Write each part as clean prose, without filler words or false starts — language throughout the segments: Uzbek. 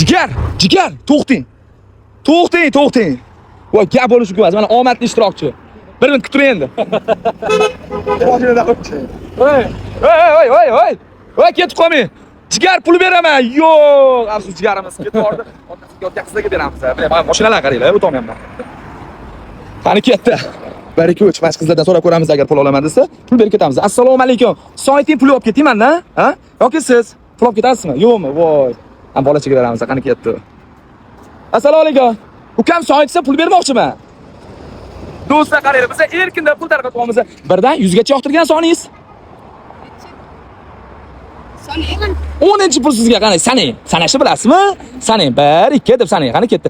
Jigar, to'xting. To'xting. Voy, gap bo'lishi kerak. Mana omadli ishtirokchi. Bir minut kutib endi. Voy, ketib qolmang. Jigar pul beraman. Yo'q, afsus jigarimiz ketib bordi. Otasiga o'tkazizlarga beramiz. Mana mashinalarga qaranglar, o'tolmayapman. Qani ketdi. 1-2-3 mana qizlardan so'rab ko'ramiz agar pul olaman desa, pul berib ketamiz. Assalomu alaykum. Soating pul olib ketayman-da, ha? Yoki siz pul olib ketasizmi? Yo'qmi? Voy. Ham bolachaga beramiz, qani ketdi. Assalomu alaykum. Ukam soatsa pul bermoqchiman. Do'stlar qaranglar, biz erkinda pul tarqatamiz. Birdan 100 gacha yoqtirgan soningiz. Saning. 10-pul sizga qani sanashni bilasizmi? Saning 1 2 deb saning. Qani ketdi.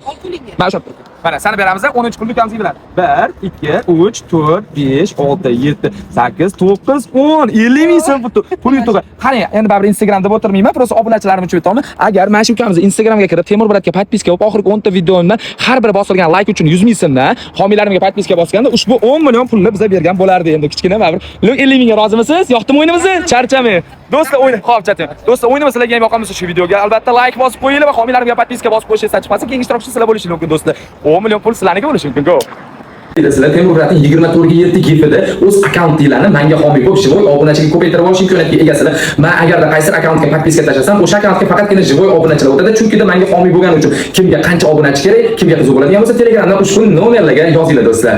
Mana shu. Mana sani beramiz 10-pulni ukamizga bilan. 1 2 3 4 5 6 7 8 9 10 50 ming so'm pul yutdi. Qani endi baribir Instagram deb o'tirmayman, просто obunachilarim uchun aytaman. Agar mana shu ukamiz Instagramga kirib Temur Bratga podpiska olib oxirgi 10 ta videomdan har biri bosilgan like uchun 100 ming so'mdan homiylarimga podpiska bosganda ushbu 10 million pulni bizga bergan bo'lardi. Endi kichkina baribir 50 mingga rozimisiz? Yoqdimi o'yinimizni? Charchamang. Do'stlar o'yin, xo'p chating. Do'stlar o'yinimiz sizlarga ham yoqamasa shu videoga albatta like bosib qo'yinglar va homiylarimga podpiska bosib qo'yishingiz chiqmasa keyingi ishtirokchi sizlar bo'lishingiz mumkin do'stlar. 10 million pul sizlarniki bo'lishi mumkin. Go. Sizlar Temur Bratning 24/7 gifida o'z akkauntinglarni menga homiy bo'lib, живой obunachiga ko'paytirib olish imkoniyatiga egasizlar. Men agarda qaysi akkauntga podpiska tashlasam, o'sha akkauntga faqatgina живой obunachilar o'tadi, chunki menga homiy bo'lgani uchun kimga qancha obunachi kerak, kimga qiziq bo'ladigan bo'lsa Telegramdan ushbu nomerlarga yozinglar do'stlar.